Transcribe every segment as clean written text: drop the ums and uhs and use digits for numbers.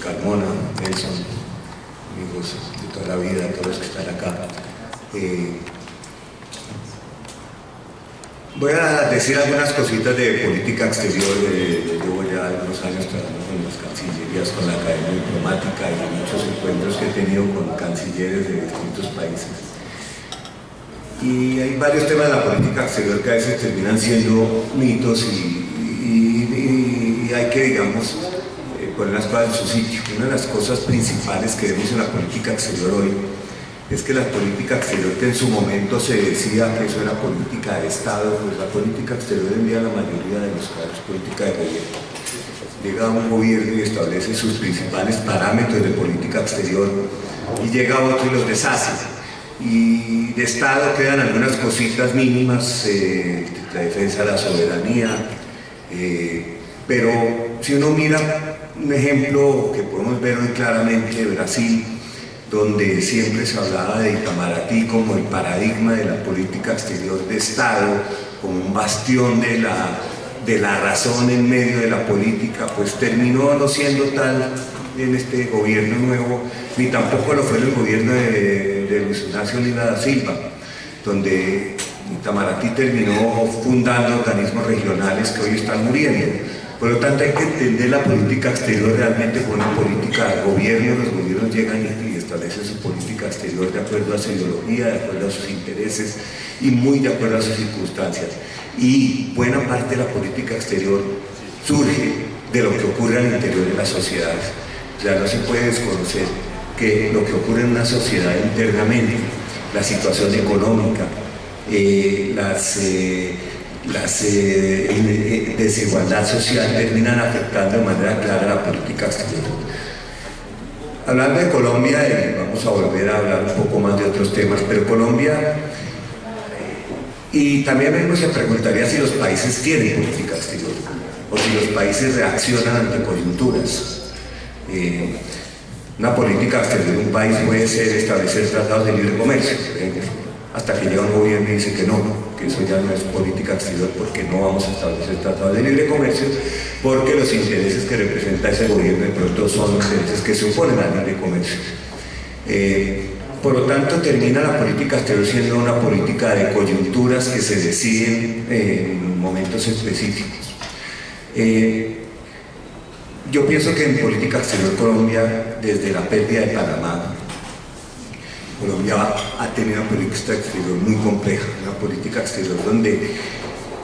Carmona, Nelson, amigos de toda la vida, todos los que están acá. Voy a decir algunas cositas de política exterior. Llevo ya algunos años trabajando con las cancillerías, con la Academia Diplomática y muchos encuentros que he tenido con cancilleres de distintos países. Y hay varios temas de la política exterior que a veces terminan siendo mitos y hay que, digamos, poner las cosas en su sitio. Una de las cosas principales que vemos en la política exterior hoy es que la política exterior, que en su momento se decía que eso era política de Estado, pues la política exterior hoy en día, la mayoría de los casos, es política de gobierno. Llega un gobierno y establece sus principales parámetros de política exterior y llega otro y los deshace. Y de Estado quedan algunas cositas mínimas, la defensa de la soberanía, pero si uno mira un ejemplo que podemos ver hoy claramente de Brasil, donde siempre se hablaba de Itamaraty como el paradigma de la política exterior de Estado, como un bastión de la razón en medio de la política, pues terminó no siendo tal en este gobierno nuevo, ni tampoco lo fue en el gobierno de Luis Ignacio Lula da Silva, donde Itamaraty terminó fundando organismos regionales que hoy están muriendo. Por lo tanto, hay que entender la política exterior realmente como una política de gobierno. Los gobiernos llegan y establecen su política exterior de acuerdo a su ideología, de acuerdo a sus intereses y muy de acuerdo a sus circunstancias. Y buena parte de la política exterior surge de lo que ocurre al interior de las sociedades. O sea, no se puede desconocer que lo que ocurre en una sociedad internamente, la situación económica, desigualdad social terminan afectando de manera clara la política exterior. Hablando de Colombia, vamos a volver a hablar un poco más de otros temas, pero Colombia, y también uno se preguntaría si los países tienen política exterior o si los países reaccionan ante coyunturas. Una política exterior de un país puede ser establecer tratados de libre comercio, hasta que llega un gobierno y dice que no, que eso ya no es política exterior porque no vamos a establecer tratados de libre comercio, porque los intereses que representa ese gobierno de pronto son los intereses que se oponen al libre comercio. Por lo tanto, termina la política exterior siendo una política de coyunturas que se deciden en momentos específicos. Yo pienso que en política exterior Colombia, desde la pérdida de Panamá, Colombia ha tenido una política exterior muy compleja, una política exterior donde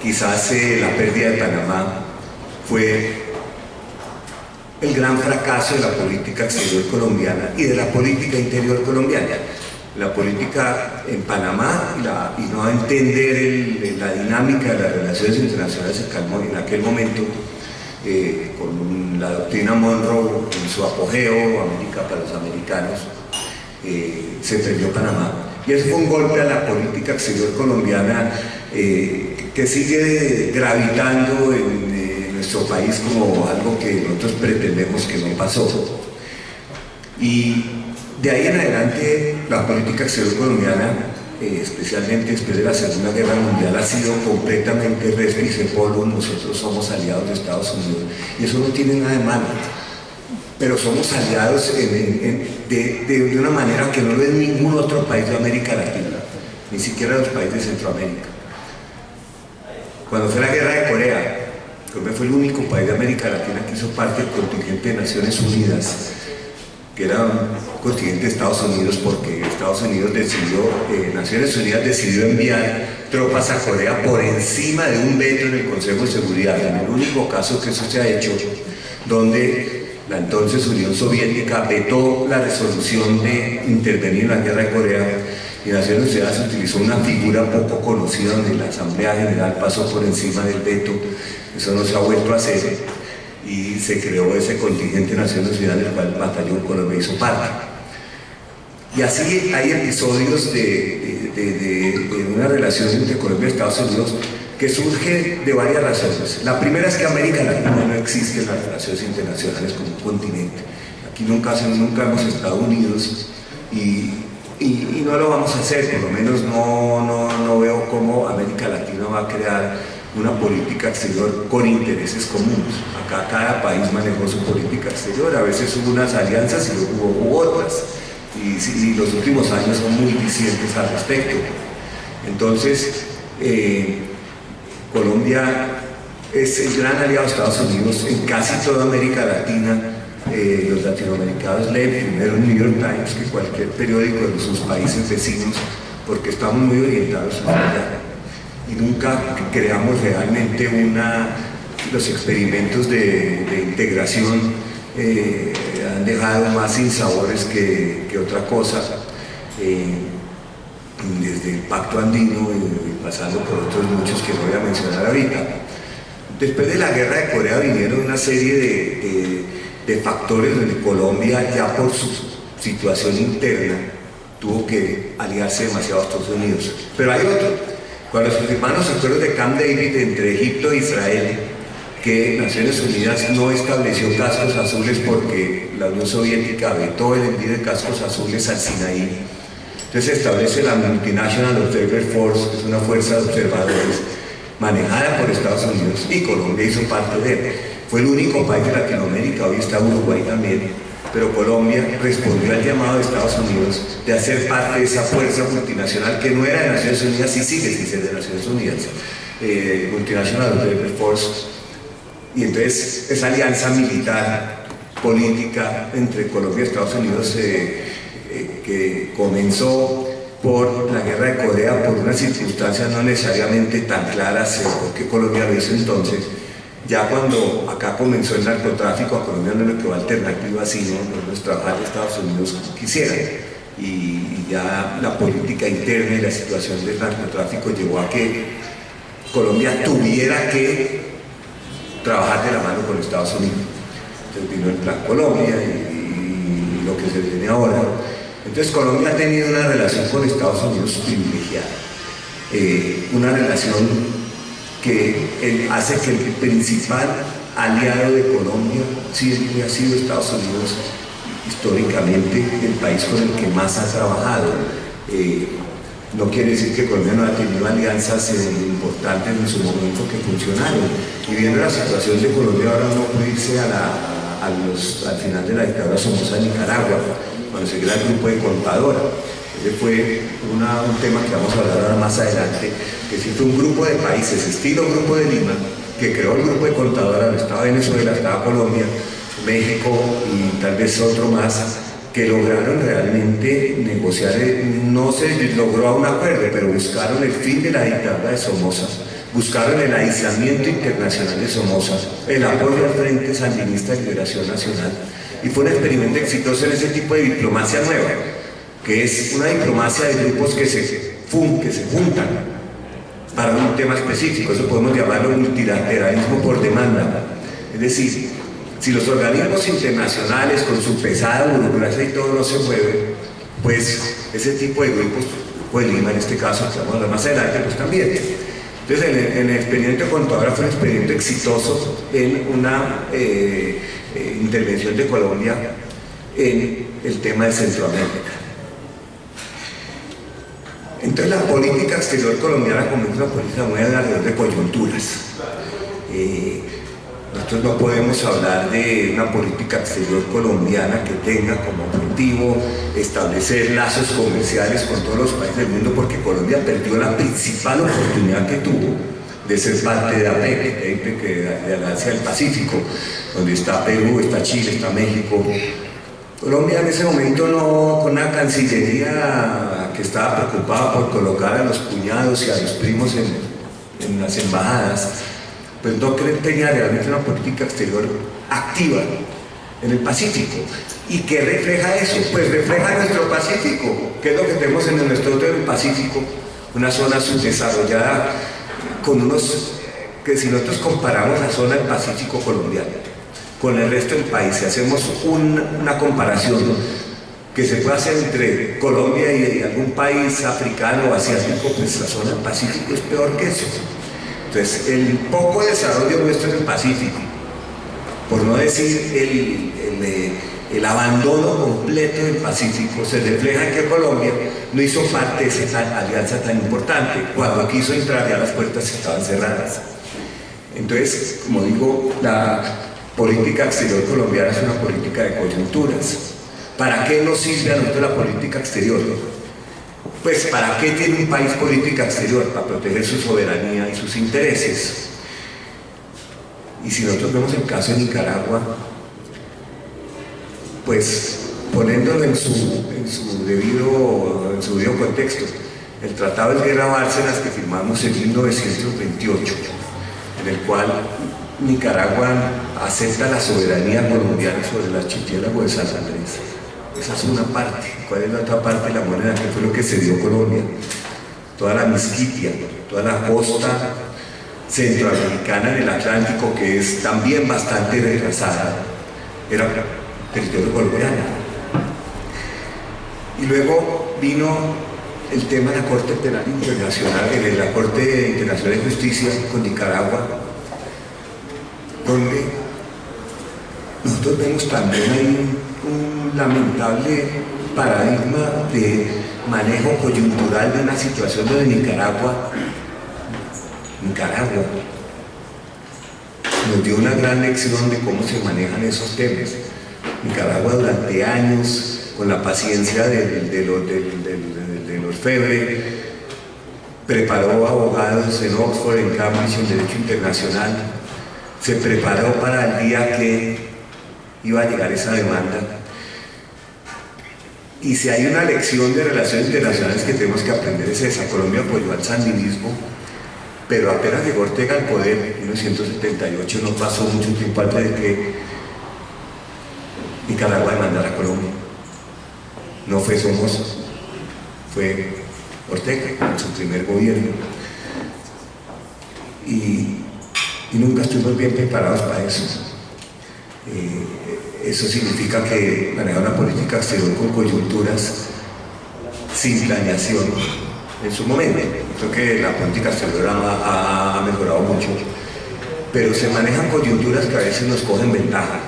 quizás la pérdida de Panamá fue el gran fracaso de la política exterior colombiana y de la política interior colombiana. La política en Panamá y no entender la dinámica de las relaciones internacionales se calmó en aquel momento con la doctrina Monroe en su apogeo, América para los americanos. Se perdió Panamá y eso fue un golpe a la política exterior colombiana que sigue gravitando en nuestro país como algo que nosotros pretendemos que no pasó. Y de ahí en adelante la política exterior colombiana, especialmente después de la Segunda Guerra Mundial, ha sido completamente respice polvo. Nosotros somos aliados de Estados Unidos y eso no tiene nada de malo, pero somos aliados de una manera que no lo es ningún otro país de América Latina, ni siquiera los países de Centroamérica. Cuando fue la guerra de Corea, Colombia fue el único país de América Latina que hizo parte del contingente de Naciones Unidas, que era un contingente de Estados Unidos, porque Estados Unidos Naciones Unidas decidió enviar tropas a Corea por encima de un veto en el Consejo de Seguridad, en el único caso que eso se ha hecho, donde la entonces Unión Soviética vetó la resolución de intervenir en la guerra de Corea y Naciones Unidas utilizó una figura poco conocida donde la Asamblea General pasó por encima del veto. Eso no se ha vuelto a hacer y se creó ese contingente de Naciones Unidas del cual el batallón Colombia hizo parte. Y así hay episodios de una relación entre Colombia y Estados Unidos que surge de varias razones. La primera es que América Latina no existe en las relaciones internacionales como un continente. Aquí nunca hemos estado unidos y no lo vamos a hacer, por lo menos no veo cómo América Latina va a crear una política exterior con intereses comunes. Acá cada país manejó su política exterior, a veces hubo unas alianzas y luego hubo otras, y los últimos años son muy disidentes al respecto. Entonces, Colombia es el gran aliado de Estados Unidos en casi toda América Latina. Los latinoamericanos leen primero el New York Times que cualquier periódico de sus países vecinos, porque estamos muy orientados a allá. Y nunca creamos realmente los experimentos de integración han dejado más sinsabores que otra cosa, desde el Pacto Andino y pasando por otros muchos que no voy a mencionar ahorita. Después de la guerra de Corea vinieron una serie de factores donde Colombia, ya por su situación interna, tuvo que aliarse demasiado a Estados Unidos. Pero hay otro. Cuando se firmaron los acuerdos de Camp David entre Egipto e Israel, que Naciones Unidas no estableció cascos azules porque la Unión Soviética vetó el envío de cascos azules al Sinaí. Entonces se establece la Multinational Observer Force, que es una fuerza de observadores manejada por Estados Unidos, y Colombia hizo parte de él. Fue el único país de Latinoamérica, hoy está Uruguay también, pero Colombia respondió al llamado de Estados Unidos de hacer parte de esa fuerza multinacional que no era de Naciones Unidas y sigue sin ser de Naciones Unidas, Multinational Observer Force. Y entonces esa alianza militar, política entre Colombia y Estados Unidos que comenzó por la guerra de Corea, por unas circunstancias no necesariamente tan claras, porque Colombia lo hizo entonces. Ya cuando acá comenzó el narcotráfico, a Colombia no le quedó alternativa sino los trabajadores de Estados Unidos quisieran. Y ya la política interna y la situación del narcotráfico llevó a que Colombia tuviera que trabajar de la mano con Estados Unidos. Entonces vino el Plan Colombia y lo que se viene ahora. Entonces Colombia ha tenido una relación con Estados Unidos privilegiada, una relación que hace que el principal aliado de Colombia siempre ha sido Estados Unidos, históricamente el país con el que más ha trabajado. No quiere decir que Colombia no ha tenido alianzas importantes en su momento que funcionaron. Y viendo la situación de Colombia ahora, no puede irse al final de la dictadura Somoza en Nicaragua, cuando se crea el grupo de Contadora. Ese fue un tema que vamos a hablar ahora más adelante, que sí fue un grupo de países, estilo Grupo de Lima, que creó el grupo de Contadora. Estaba Venezuela, estaba Colombia, México y tal vez otro más, que lograron realmente negociar. No se logró un acuerdo, pero buscaron el fin de la dictadura de Somoza, buscaron el aislamiento internacional de Somoza, el apoyo al Frente Sandinista de Liberación Nacional, y fue un experimento exitoso en ese tipo de diplomacia nueva, que es una diplomacia de grupos que se juntan para un tema específico. Eso podemos llamarlo multilateralismo por demanda. Es decir, si los organismos internacionales con su pesada burocracia y todo no se mueven, pues ese tipo de grupos, pues Lima en este caso, que vamos a hablar más adelante, pues también. Entonces en el experimento de Contadora fue un experimento exitoso en una intervención de Colombia en el tema de Centroamérica. Entonces la política exterior colombiana comienza una política muy alrededor de coyunturas. Nosotros no podemos hablar de una política exterior colombiana que tenga como objetivo establecer lazos comerciales con todos los países del mundo, porque Colombia perdió la principal oportunidad que tuvo de ser parte de APEC, de la Alianza del Pacífico, donde está Perú, está Chile, está México. Colombia en ese momento no, con una cancillería que estaba preocupada por colocar a los cuñados y a los primos en las embajadas, pues no tenía realmente una política exterior activa en el Pacífico. ¿Y qué refleja eso? Pues refleja nuestro Pacífico, que es lo que tenemos en nuestro otro Pacífico, una zona subdesarrollada, con unos, que si nosotros comparamos la zona del Pacífico colombiano con el resto del país, si hacemos una comparación que se puede hacer entre Colombia y algún país africano o asiático, pues la zona del Pacífico es peor que eso. Entonces, el poco desarrollo nuestro en el Pacífico, por no decir el abandono completo del Pacífico, se refleja en que Colombia no hizo parte de esa alianza tan importante. Cuando quiso entrar, ya las puertas estaban cerradas. Entonces, como digo, la política exterior colombiana es una política de coyunturas. ¿Para qué nos sirve a nosotros la política exterior? Pues, ¿para qué tiene un país política exterior? Para proteger su soberanía y sus intereses. Y si nosotros vemos el caso de Nicaragua, pues, poniéndolo en su debido contexto, el Tratado de Guerra Bárcenas que firmamos en 1928, en el cual Nicaragua acepta la soberanía colombiana sobre el archipiélago de San Andrés. Esa es una parte. ¿Cuál es la otra parte? La moneda, que fue lo que se dio Colombia. Toda la Misquitia, toda la costa centroamericana en el Atlántico, que es también bastante retrasada, era territorio colombiano. Y luego vino el tema de la Corte Penal Internacional, la Corte Internacional de Justicia con Nicaragua, donde nosotros vemos también ahí un lamentable paradigma de manejo coyuntural de una situación donde Nicaragua nos dio una gran lección de cómo se manejan esos temas. Nicaragua durante años, con la paciencia de los Febre, preparó abogados en Oxford, en Cambridge, en Derecho Internacional, se preparó para el día que iba a llegar esa demanda. Y si hay una lección de relaciones internacionales que tenemos que aprender es esa. Colombia apoyó al sandinismo, pero apenas llegó Ortega al poder, en 1978, no pasó mucho tiempo antes de que Nicaragua demandara a Colombia. No fue Somoza, fue Ortega, en su primer gobierno. Y nunca estuvimos bien preparados para eso. Eso significa que manejar una política exterior con coyunturas, sin planeación, en su momento. Creo que la política exterior ha mejorado mucho, pero se manejan coyunturas que a veces nos cogen ventaja.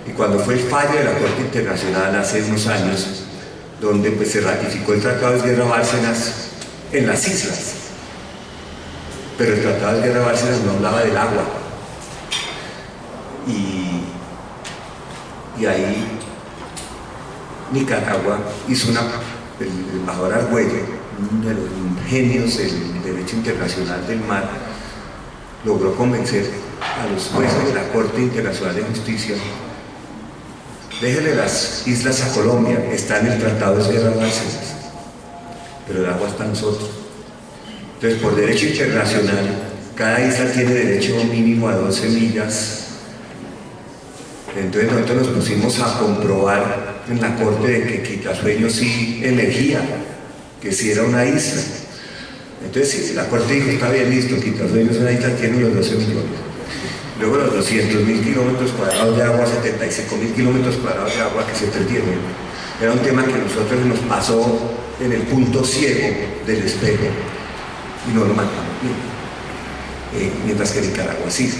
Y cuando fue el fallo de la Corte Internacional hace unos años, donde pues, se ratificó el Tratado de Guerra Bárcenas en las islas, pero el Tratado de Guerra Bárcenas no hablaba del agua. Y ahí Nicaragua hizo el embajador Argüello, uno de los genios del derecho internacional del mar, logró convencer a los jueces de la Corte Internacional de Justicia: déjenle las islas a Colombia, está en el Tratado de Guerra Bárcenas, pero el agua está en nosotros. Entonces, por derecho internacional, cada isla tiene derecho mínimo a 12 millas. Entonces nosotros nos pusimos a comprobar en la Corte de que Quitasueño sí elegía, que sí era una isla. Entonces si la Corte dijo: está bien, listo, Quitasueño es una isla, tiene los 12 millones. Luego los 200.000 kilómetros cuadrados de agua, 75.000 kilómetros cuadrados de agua que se perdieron. Era un tema que a nosotros nos pasó en el punto ciego del espejo y no lo matamos bien, mientras que Nicaragua sí.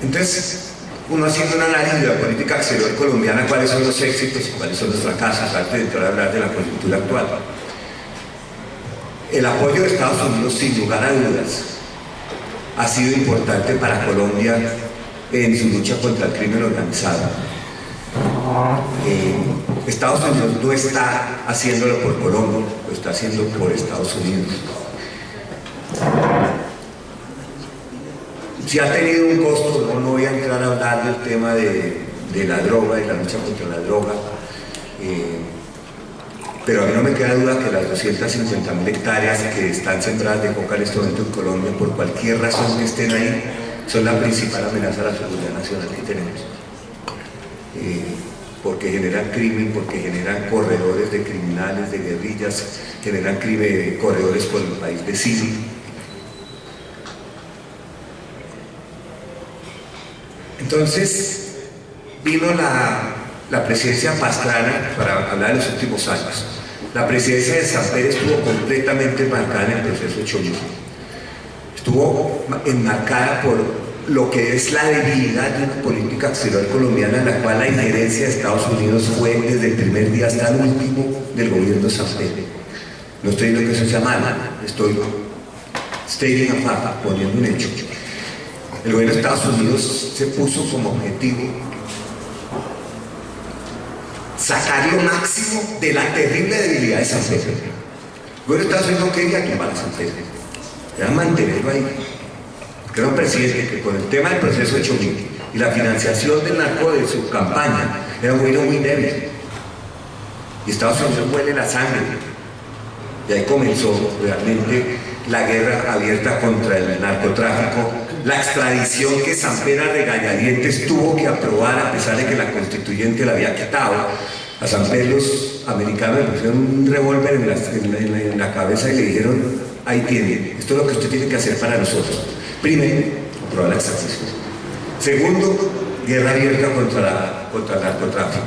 Entonces, uno haciendo un análisis de la política exterior colombiana, cuáles son los éxitos y cuáles son los fracasos, antes de entrar a hablar de la coyuntura actual. El apoyo de Estados Unidos, sin lugar a dudas, ha sido importante para Colombia en su lucha contra el crimen organizado. Estados Unidos no está haciéndolo por Colombia, lo está haciendo por Estados Unidos. Si ha tenido un costo, no voy a entrar a hablar del tema de la droga y la lucha contra la droga, pero a mí no me queda duda que las 250.000 hectáreas que están sembradas de coca en este momento en Colombia, por cualquier razón que estén ahí, son la principal amenaza a la seguridad nacional que tenemos. Porque generan crimen, porque generan corredores de criminales, de guerrillas, generan corredores por el país vecino. Entonces vino la presidencia Pastrana, para hablar de los últimos años. La presidencia de Samper estuvo completamente marcada en el proceso Cholula. Estuvo enmarcada por lo que es la debilidad de una política exterior colombiana, en la cual la injerencia de Estados Unidos fue desde el primer día hasta el último del gobierno Samper. No estoy diciendo que eso sea malo, estoy stating a fact, poniendo un hecho. El gobierno de Estados Unidos se puso como objetivo sacar lo máximo de la terrible debilidad de San Pedro. El gobierno de Estados Unidos no quería tumbar a San Pedro, era mantenerlo ahí. Porque era un presidente que con el tema del proceso de Chomí y la financiación del narco de su campaña, era un gobierno muy débil. Y Estados Unidos huele la sangre. Y ahí comenzó realmente la guerra abierta contra el narcotráfico, la extradición que San Pedro a regañadientes tuvo que aprobar a pesar de que la constituyente la había quitado. A San Pedro los americanos le pusieron un revólver en la cabeza y le dijeron: ahí tiene, esto es lo que usted tiene que hacer para nosotros. Primero, aprobar la extradición. Segundo, guerra abierta contra el narcotráfico.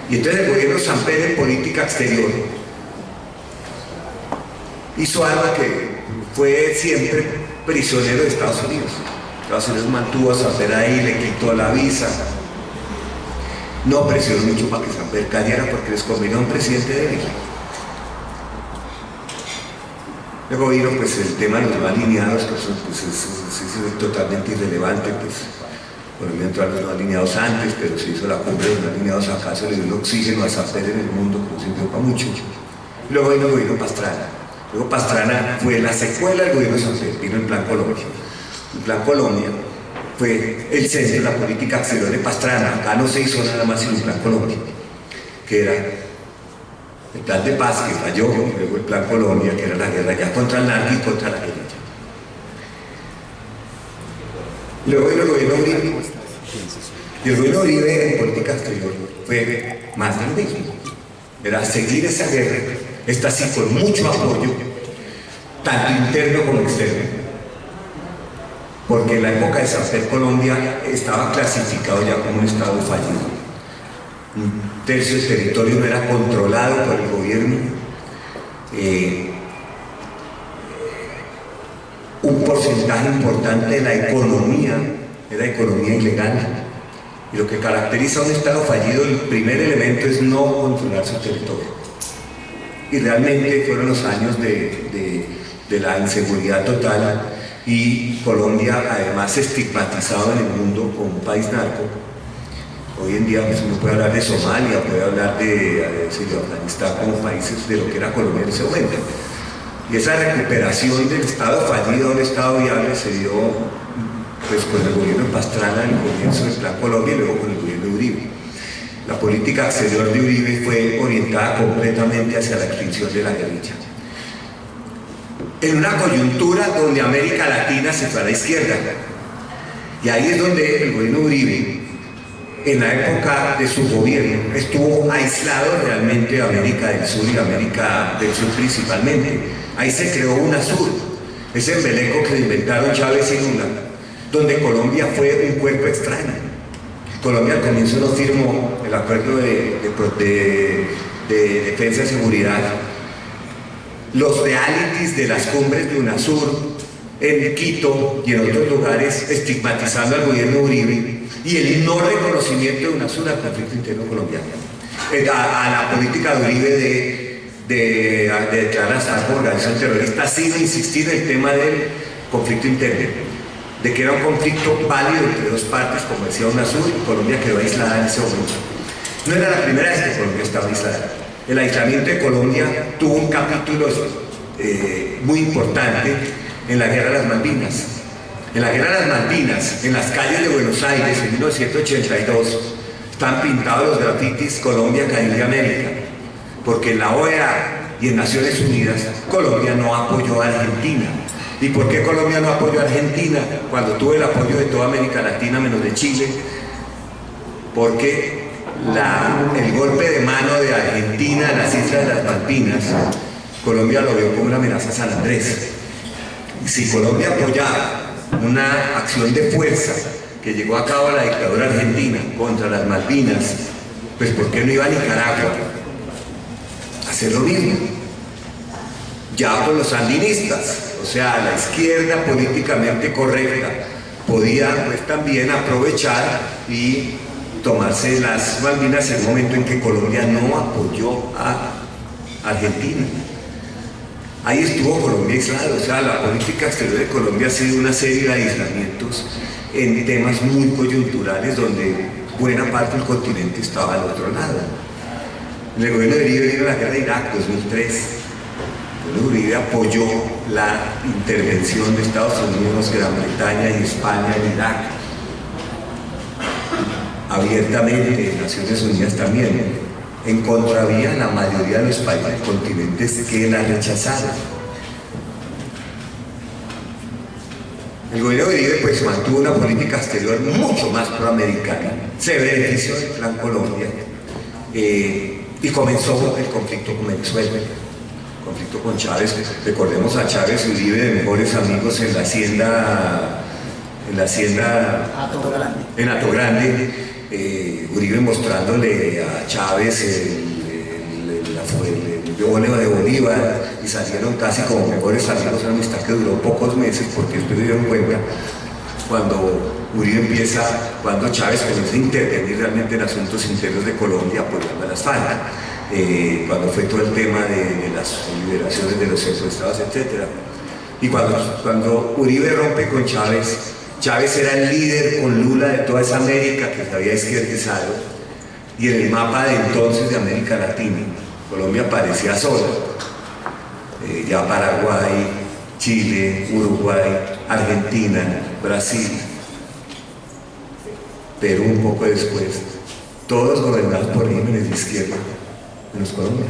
Y entonces el gobierno San Pedro en política exterior hizo algo que fue siempre prisionero de Estados Unidos. Estados Unidos mantuvo a San Pedro ahí, le quitó la visa. No presionó mucho para que San Pedro cayera porque les convenía a un presidente débil. Luego vino pues el tema de los no alineados, que eso pues, es totalmente irrelevante, pues Colombia entró a los no alineados antes, pero se hizo la cumbre de los no alineados, acaso le dio el oxígeno a San Pedro en el mundo, que no sirvió para mucho. Y luego vino el gobierno Pastrana. Luego Pastrana fue la secuela del gobierno de San Pedro, vino el Plan Colombia. El Plan Colombia fue el centro de la política exterior de Pastrana. Acá no se hizo nada más sino el Plan Colombia, que era el plan de paz que falló, y luego el Plan Colombia, que era la guerra ya contra el narco y contra la guerrilla. Luego vino el gobierno Uribe. Y el gobierno Uribe en política exterior fue más del mismo. Era seguir esa guerra, esta sí con mucho apoyo, tanto interno como externo. Porque en la época de San Pedro, Colombia estaba clasificado ya como un estado fallido. Un tercio del territorio no era controlado por el gobierno. Un porcentaje importante de la economía era economía ilegal. Y lo que caracteriza a un estado fallido, el primer elemento es no controlar su territorio. Y realmente fueron los años de la inseguridad total, y Colombia además estigmatizado en el mundo como un país narco. Hoy en día pues, uno puede hablar de Somalia, puede hablar de Afganistán como países de lo que era Colombia en ese momento. Y esa recuperación del estado fallido a un estado viable se dio pues, con el gobierno de Pastrana, el comienzo del Plan Colombia, y luego con el gobierno de Uribe. La política exterior de Uribe fue orientada completamente hacia la extinción de la guerrilla. En una coyuntura donde América Latina se fue a la izquierda. Y ahí es donde el gobierno de Uribe, en la época de su gobierno, estuvo aislado realmente de América del Sur y América del Sur principalmente. Ahí se creó UNASUR, ese embeleco que inventaron Chávez y Lula, donde Colombia fue un cuerpo extraño. Colombia al comienzo no firmó el acuerdo de defensa y seguridad. Los realities de las cumbres de UNASUR en Quito y en otros lugares estigmatizando al gobierno de Uribe, y el no reconocimiento de UNASUR al conflicto interno colombiano, a la política de Uribe de declarar a como organización terrorista, sin insistir en el tema del conflicto interno, de que era un conflicto válido entre dos partes, como decía UNASUR, y Colombia quedó aislada en ese momento. No era la primera vez que Colombia estaba aislada. El aislamiento de Colombia tuvo un capítulo muy importante en la Guerra de las Malvinas. En la Guerra de las Malvinas, en las calles de Buenos Aires, en 1982, están pintados los grafitis Colombia, Caribe, América, porque en la OEA y en Naciones Unidas, Colombia no apoyó a Argentina. ¿Y por qué Colombia no apoyó a Argentina cuando tuvo el apoyo de toda América Latina menos de Chile? Porque el golpe de mano de Argentina en las Islas de las Malvinas, Colombia lo vio como una amenaza a San Andrés. Si Colombia apoyaba una acción de fuerza que llevó a cabo la dictadura argentina contra las Malvinas, pues ¿por qué no iba a Nicaragua a hacer lo mismo? Ya con los sandinistas, o sea, la izquierda políticamente correcta podía pues también aprovechar y tomarse las Malvinas en el momento en que Colombia no apoyó a Argentina. Ahí estuvo Colombia aislado, o sea, la política exterior de Colombia ha sido una serie de aislamientos en temas muy coyunturales donde buena parte del continente estaba al otro lado. En el gobierno de Uribe vino la guerra de Irak, 2003. El gobierno de Uribe apoyó la intervención de Estados Unidos, Gran Bretaña y España en Irak. Abiertamente, Naciones Unidas también. En contra había la mayoría de los países del continente que la rechazaron. El gobierno de Uribe pues mantuvo una política exterior mucho más proamericana, se benefició del Plan Colombia y comenzó el conflicto con Venezuela, el conflicto con Chávez. Recordemos a Chávez y Uribe de mejores amigos en la hacienda en Hato Grande. Uribe mostrándole a Chávez el óleo de Bolívar y salieron casi como mejores amigos, una amistad que duró pocos meses porque después se dieron cuenta cuando Chávez comenzó a intervenir realmente en asuntos internos de Colombia apoyando a las FARC, cuando fue todo el tema de las liberaciones de los secuestrados, etc. Y cuando Uribe rompe con Chávez, Chávez era el líder con Lula de toda esa América que se había izquierdizado, y en el mapa de entonces de América Latina, Colombia parecía sola. Ya Paraguay, Chile, Uruguay, Argentina, Brasil, Perú un poco después, todos gobernados por regímenes de izquierda, menos Colombia.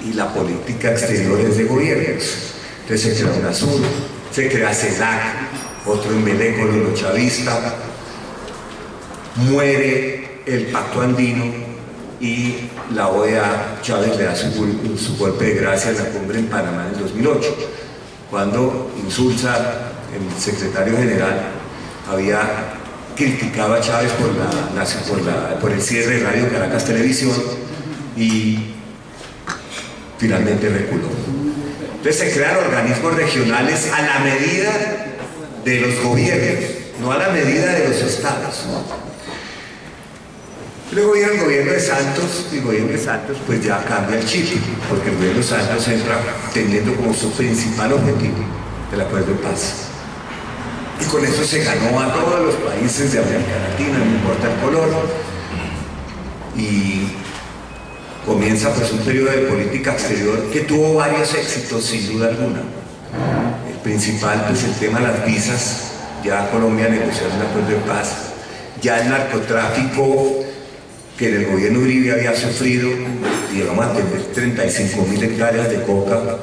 Y la política exterior es de gobiernos. Entonces se crea UNASUR, se crea CELAC, otro embeleco lo chavista, muere el Pacto Andino y la OEA, Chávez le da su golpe de gracia en la cumbre en Panamá en el 2008, cuando Insulza, el secretario general, había criticado a Chávez por el cierre de Radio Caracas Televisión y finalmente reculó. Entonces se crean organismos regionales a la medida de los gobiernos, no a la medida de los estados. Luego viene el gobierno de Santos, y el gobierno de Santos pues ya cambia el chip, porque el gobierno de Santos entra teniendo como su principal objetivo el acuerdo de paz. Y con eso se ganó a todos los países de América Latina, no importa el color, y comienza pues un periodo de política exterior que tuvo varios éxitos sin duda alguna. El principal pues el tema de las visas, ya Colombia negoció un acuerdo de paz, ya el narcotráfico que en el gobierno Uribe había sufrido, llegamos a tener 35.000 hectáreas de coca,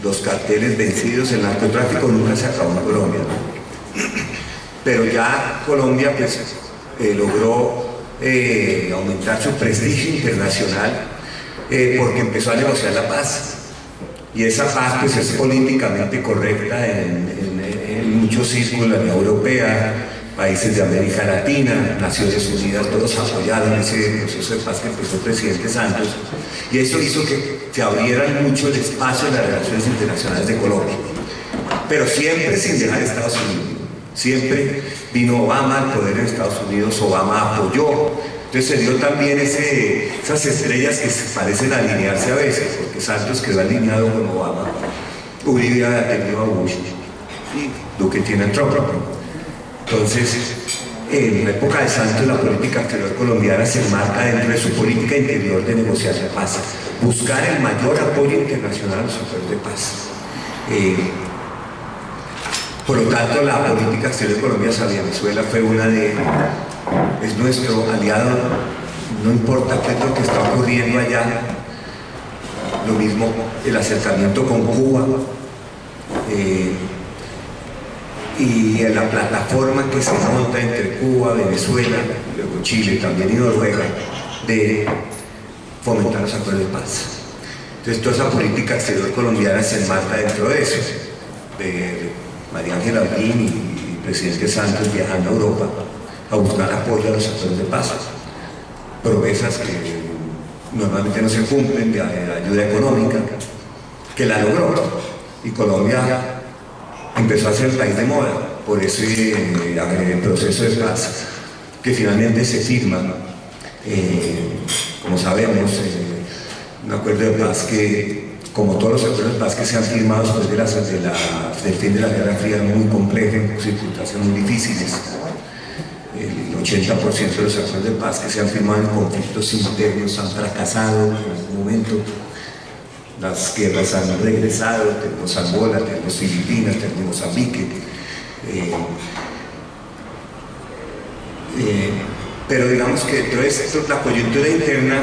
los carteles vencidos, el narcotráfico nunca se acabó en Colombia, ¿no? Pero ya Colombia pues logró aumentar su prestigio internacional porque empezó a negociar la paz, y esa paz pues es políticamente correcta en muchos círculos, la Unión Europea, países de América Latina, Naciones Unidas, todos apoyaron ese proceso de paz que empezó el presidente Santos, y eso hizo que se abrieran mucho el espacio en las relaciones internacionales de Colombia, pero siempre sin dejar a Estados Unidos. Siempre vino Obama al poder en Estados Unidos, Obama apoyó, entonces se dio también esas estrellas que se parecen alinearse a veces, porque Santos quedó alineado con Obama, Uribe había tenido a Bush y Duque tiene a Trump. Entonces, en la época de Santos, la política exterior colombiana se enmarca dentro de su política interior de negociar la paz, buscar el mayor apoyo internacional a los acuerdos de paz. Por lo tanto, la política exterior de Colombia hacia Venezuela fue es nuestro aliado, no importa qué es lo que está ocurriendo allá. Lo mismo el acercamiento con Cuba, y en la plataforma que se monta entre Cuba, Venezuela, luego Chile también y Noruega, de fomentar los acuerdos de paz. Entonces toda esa política exterior colombiana se enmarca dentro de eso, de María Ángela Holguín y el presidente Santos viajando a Europa a buscar apoyo a los acuerdos de paz, promesas que normalmente no se cumplen, de ayuda económica, que la logró, y Colombia empezó a ser el país de moda por ese proceso de paz que finalmente se firma, como sabemos, un acuerdo de paz que, como todos los acuerdos de paz que se han firmado después del fin de la Guerra Fría, muy compleja, en circunstancias muy difíciles. El 80% de los acuerdos de paz que se han firmado en conflictos internos han fracasado en algún momento. Las guerras han regresado, tenemos Angola, tenemos Filipinas, tenemos Mozambique. Pero digamos que todo esto, la coyuntura interna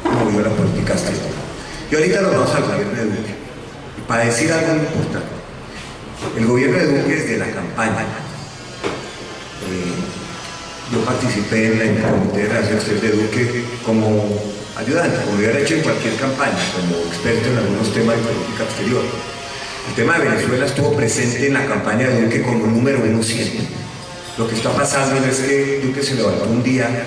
movió la política exterior. Y ahorita nos vamos al gobierno de Duque. Y para decir algo muy importante, el gobierno de Duque desde la campaña, yo participé en el Comité de Relaciones Exteriores de Duque como ayudante, como hubiera hecho en cualquier campaña, como experto en algunos temas de política exterior. El tema de Venezuela estuvo presente en la campaña de Duque como número uno siempre. Lo que está pasando es que Duque se levantó un día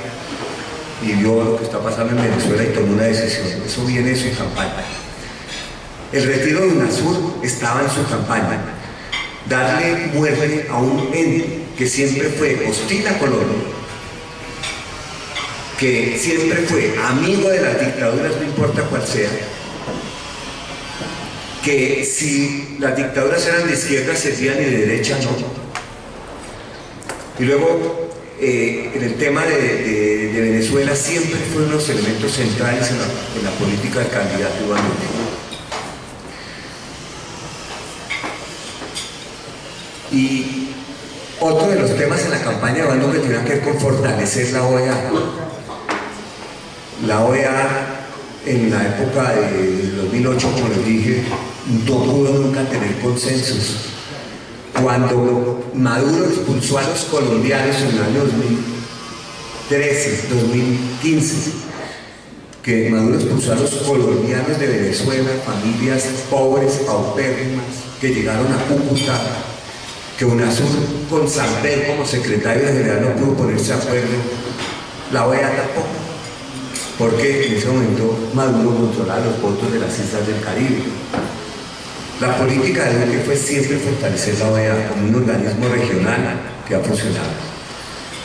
y vio lo que está pasando en Venezuela y tomó una decisión. Eso viene de su campaña. El retiro de UNASUR estaba en su campaña. Darle muerte a un ente que siempre fue hostil a Colombia, que siempre fue amigo de las dictaduras, no importa cuál sea, que si las dictaduras eran de izquierda servían y de derecha no. Y luego, en el tema de Venezuela siempre fueron los elementos centrales en la política del candidato Iván Duque. Y otro de los temas en la campaña de Iván Duque tenía que ver con fortalecer la OEA. La OEA, en la época de 2008, como les dije, no pudo nunca tener consensos. Cuando Maduro expulsó a los colombianos en el año 2013, 2015, que Maduro expulsó a los colombianos de Venezuela, familias pobres, paupérrimas, que llegaron a Cúcuta, que UNASUR con Samper como secretario general no pudo ponerse de acuerdo, la OEA tampoco, porque en ese momento Maduro controlaba los votos de las islas del Caribe. La política de Duque fue siempre fortalecer la OEA como un organismo regional que ha funcionado.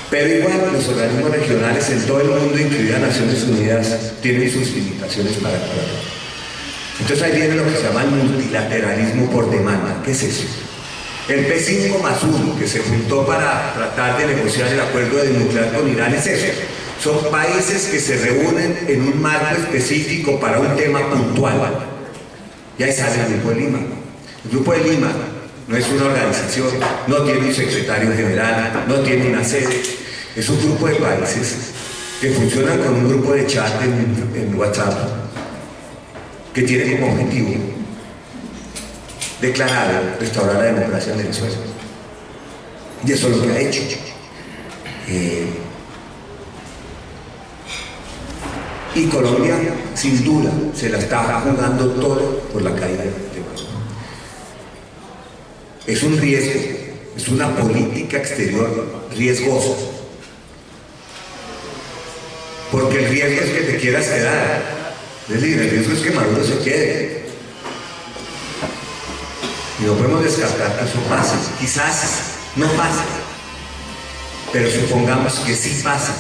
Pero igual los organismos regionales en todo el mundo, incluida Naciones Unidas, tienen sus limitaciones para actuar. Entonces ahí viene lo que se llama el multilateralismo por demanda. ¿Qué es eso? El P5+1 que se juntó para tratar de negociar el acuerdo de desnuclear con Irán es eso. Son países que se reúnen en un marco específico para un tema puntual. Y ahí sale el Grupo de Lima. El Grupo de Lima no es una organización, no tiene un secretario general, no tiene una sede. Es un grupo de países que funcionan con un grupo de chat en WhatsApp que tiene como objetivo declarado restaurar la democracia en Venezuela. Y eso es lo que ha hecho. Y Colombia, sin duda, se la está jugando todo por la caída de Maduro. Es un riesgo, es una política exterior riesgosa. Porque el riesgo es que te quieras quedar. Es decir, el riesgo es que Maduro se quede. Y no podemos descartar que eso pase. Quizás no pase, pero supongamos que sí pasa.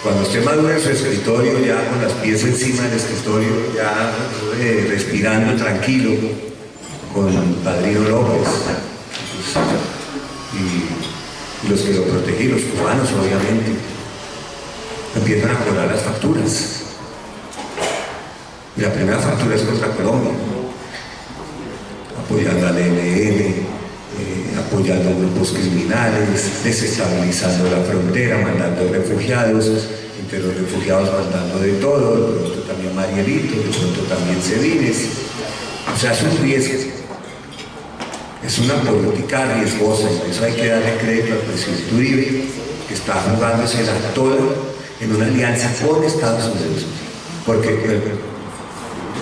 Cuando esté Maduro en su escritorio, ya con las pies encima del escritorio, ya respirando tranquilo, con Padrino López y los que lo protegían, los cubanos obviamente, empiezan a cobrar las facturas. Y la primera factura es contra Colombia, apoyando al ELN, apoyando a grupos criminales, desestabilizando la frontera, mandando refugiados, entre los refugiados mandando de todo, de pronto también Marielito, de pronto también Cedines. O sea, es un riesgo, es una política riesgosa, y por eso hay que darle crédito al presidente Uribe, que está jugándosela toda en una alianza con Estados Unidos, porque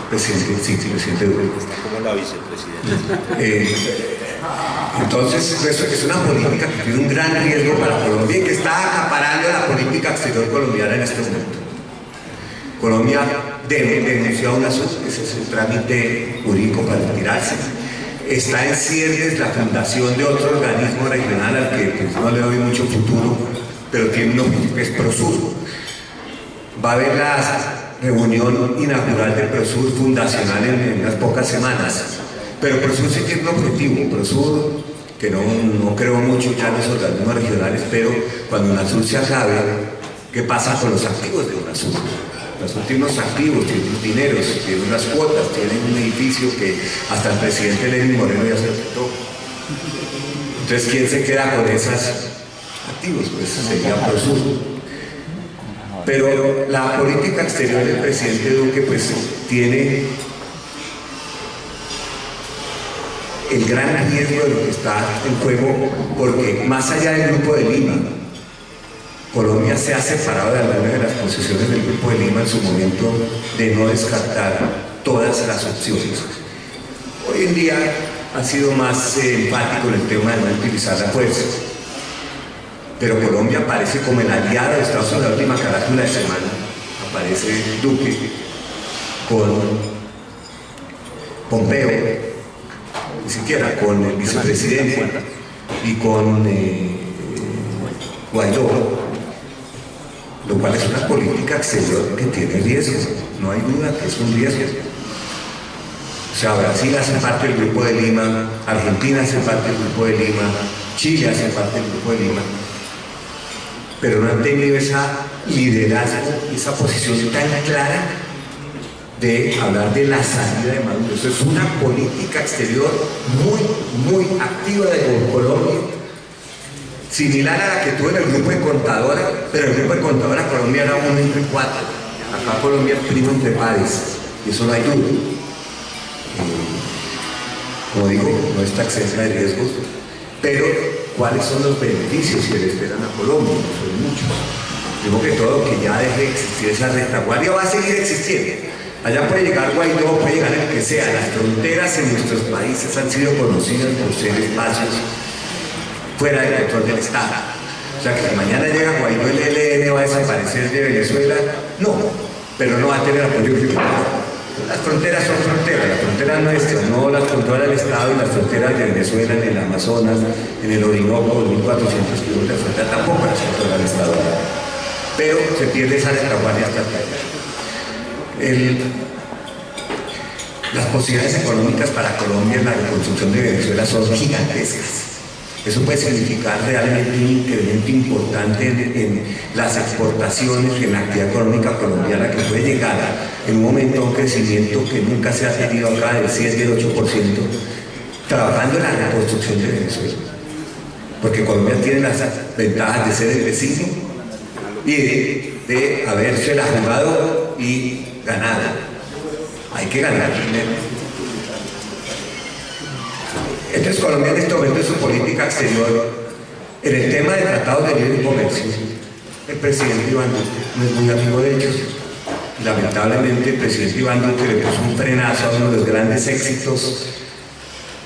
presidente Uribe como la vicepresidenta. Entonces, es una política que tiene un gran riesgo para Colombia y que está acaparando la política exterior colombiana en este momento. Colombia denunció a UNASUR, ese es el trámite jurídico para retirarse. Está en ciernes la fundación de otro organismo regional al que pues, no le doy mucho futuro, pero tiene un objetivo que es PROSUR. va a haber la reunión inaugural de Prosur fundacional en unas pocas semanas. Pero Prosur sí tiene un objetivo. Prosur, que no creo mucho ya en los organismos regionales, pero cuando UNASUR se acabe, ¿qué pasa con los activos de UNASUR? UNASUR tiene unos activos, tiene unos dineros, tiene unas cuotas, tiene un edificio que hasta el presidente Lenín Moreno ya se aceptó. Entonces, ¿quién se queda con esos activos? Pues sería Prosur. Pero la política exterior del presidente Duque pues tiene el gran riesgo de lo que está en juego, porque más allá del Grupo de Lima, Colombia se ha separado de algunas de las posiciones del Grupo de Lima en su momento de no descartar todas las opciones. Hoy en día ha sido más enfático en el tema de no utilizar la fuerza, pero Colombia aparece como el aliado de Estados Unidos. La última carátula de semana aparece Duque con Pompeo, ni siquiera con el vicepresidente y con Guaidó, lo cual es una política exterior que tiene riesgos, no hay duda que es un riesgo. O sea, Brasil hace parte del Grupo de Lima, Argentina hace parte del Grupo de Lima, Chile hace parte del Grupo de Lima, pero no han tenido ese liderazgo, esa posición tan clara de hablar de la salida de Maduro. Eso es una política exterior muy activa de Colombia, similar a la que tuvo en el Grupo de Contadora, pero el Grupo de Contadora Colombia era 1 entre 4. Acá Colombia es primo entre pares, y eso no hay duda. Como digo, no está exenta de riesgos, pero ¿cuáles son los beneficios que le esperan a Colombia? Son muchos. Digo que todo, que ya deje de existir esa retaguardia, va a seguir existiendo. Allá puede llegar Guaidó, puede llegar el que sea. Las fronteras en nuestros países han sido conocidas por ser espacios fuera del control del Estado. O sea que si mañana llega Guaidó, el ELN va a desaparecer de Venezuela, no, pero no va a tener apoyo militar. Las fronteras son fronteras, las fronteras nuestras, no las controla el Estado, y las fronteras de Venezuela, en el Amazonas, en el Orinoco, 2.400 kilómetros de frontera, tampoco las controla el Estado. Pero se pierde esa retaguardia hasta acá. Las posibilidades económicas para Colombia en la reconstrucción de Venezuela son gigantescas. Eso puede significar realmente un incremento importante en las exportaciones, en la actividad económica colombiana, que puede llegar en un momento a un crecimiento que nunca se ha tenido acá del 7 y el 8%, trabajando en la reconstrucción de Venezuela. Porque Colombia tiene las ventajas de ser el vecino y de habérsela jugado y ganado. Hay que ganar dinero. Entonces Colombia en este momento en su política exterior, en el tema de tratados de libre comercio, el presidente Iván Duque no es muy amigo de ellos. Lamentablemente el presidente Iván Duque le puso un frenazo a uno de los grandes éxitos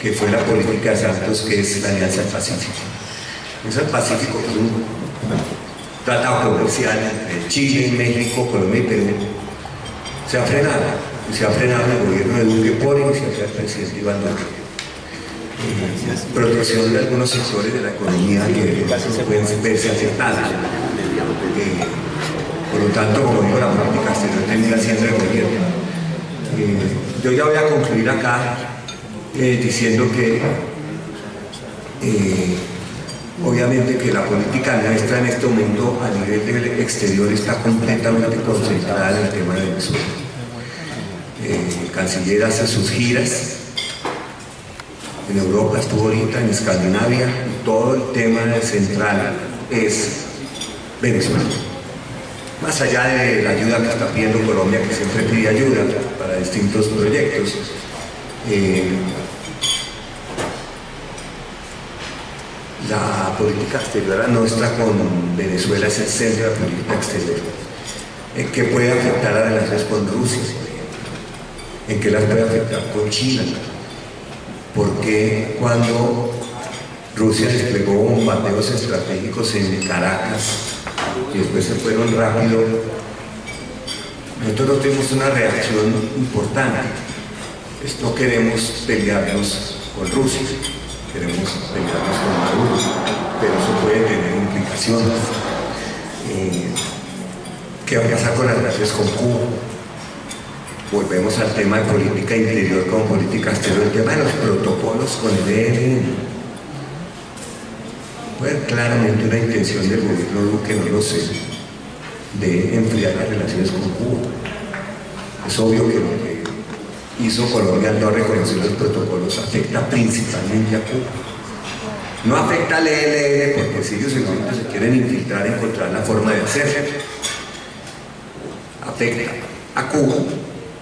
que fue la política de Santos, que es la Alianza del Pacífico. El Pacífico es un tratado comercial entre Chile, México, Colombia y Perú. Se ha frenado, y se ha frenado el gobierno de Duque por iniciativa del presidente Iván Duque. Protección de algunos sectores de la economía que pueden verse afectados. Por lo tanto, como digo, la política exterior termina siendo el gobierno. Yo ya voy a concluir acá diciendo que obviamente que la política nuestra en este momento a nivel del exterior está completamente concentrada en el tema de Venezuela. El canciller hace sus giras en Europa, estuvo ahorita en Escandinavia, y todo el tema central es Venezuela. Más allá de la ayuda que está pidiendo Colombia, que siempre pide ayuda para distintos proyectos, la política exterior nuestra con Venezuela es el centro de la política exterior. ¿En qué puede afectar a relaciones con Rusia? ¿En qué las puede afectar con China? Porque cuando Rusia desplegó bombardeos estratégicos en Caracas y después se fueron rápido, nosotros tuvimos una reacción importante. No queremos pelearnos con Rusia, queremos pelearnos con Maduro, pero eso puede tener implicaciones ¿Qué va a pasar con las relaciones con Cuba? Volvemos al tema de política interior con política exterior, el tema de los protocolos con el ELN. Puede haber claramente una intención del gobierno Duque, no lo sé, de enfriar las relaciones con Cuba. Es obvio que lo que hizo Colombia al no reconocer los protocolos afecta principalmente a Cuba. No afecta al ELN porque si ellos se quieren infiltrar, encontrar la forma de hacerlo. Afecta a Cuba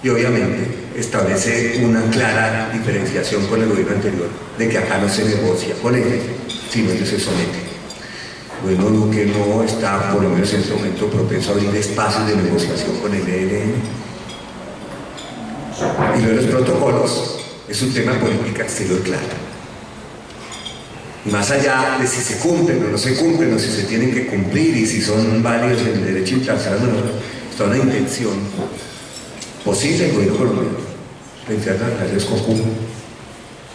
y obviamente establece una clara diferenciación con el gobierno anterior de que acá no se negocia con ellos, sino ellos se someten. El gobierno Duque no está, por lo menos en este momento, propenso a abrir espacios de negociación con el ELN. Y lo de los protocolos es un tema de política exterior claro. Y más allá de si se cumplen o no se cumplen, o si se tienen que cumplir y si son válidos en el derecho internacional, bueno, está una intención posible del gobierno colombiano de enfriar las relaciones con Cuba,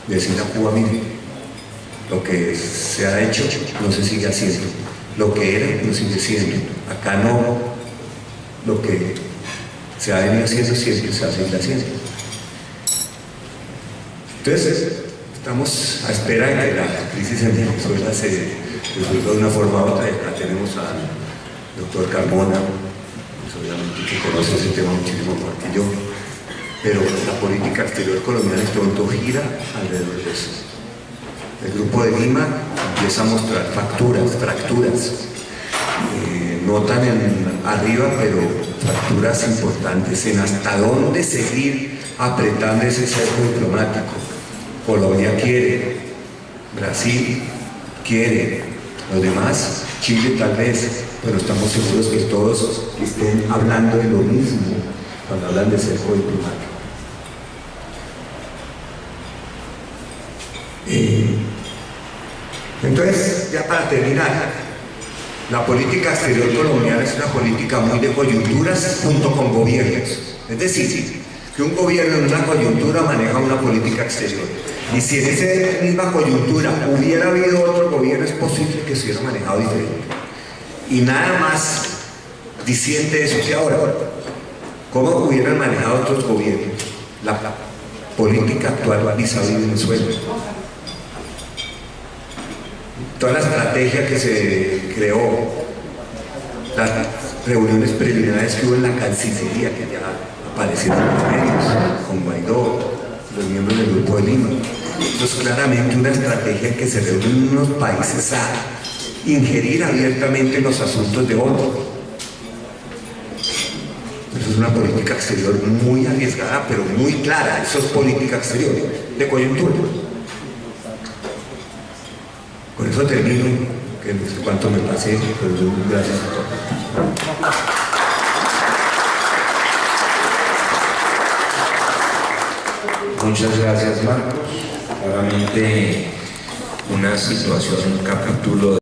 decir a Cuba, mire, lo que se ha hecho no se sigue haciendo, lo que era no sigue siendo, acá no, lo que se ha venido haciendo siempre se va a seguir haciendo. Entonces, estamos a espera de que la crisis en Venezuela se resuelva de una forma u otra. Acá tenemos al doctor Carmona, obviamente que conoce ese tema muchísimo mejor que yo, pero la política exterior colombiana en este momento gira alrededor de eso. El Grupo de Lima empieza a mostrar fracturas, no tan arriba, pero fracturas importantes en hasta dónde seguir apretando ese cerco diplomático. Colombia quiere, Brasil quiere, los demás, Chile tal vez, pero estamos seguros que todos estén hablando de lo mismo cuando hablan de cerco diplomático. Entonces, ya para terminar, la política exterior colombiana es una política muy de coyunturas junto con gobiernos. Es decir, que un gobierno en una coyuntura maneja una política exterior. Y si en esa misma coyuntura hubiera habido otro gobierno, es posible que se hubiera manejado diferente. Y nada más diciente eso que ahora, ¿cómo hubieran manejado otros gobiernos la política actual vis-a-vis Venezuela? Toda la estrategia que se creó, las reuniones preliminares que hubo en la Cancillería, que ya aparecieron en los medios, con Guaidó, los miembros del Grupo de Lima. Eso es claramente una estrategia que se reúne en unos países a ingerir abiertamente los asuntos de otros. Eso es una política exterior muy arriesgada, pero muy clara. Eso es política exterior, de coyuntura. Con eso termino, que no sé cuánto me pasé, pero gracias a todos. Muchas gracias, Marcos. Claramente una situación, un capítulo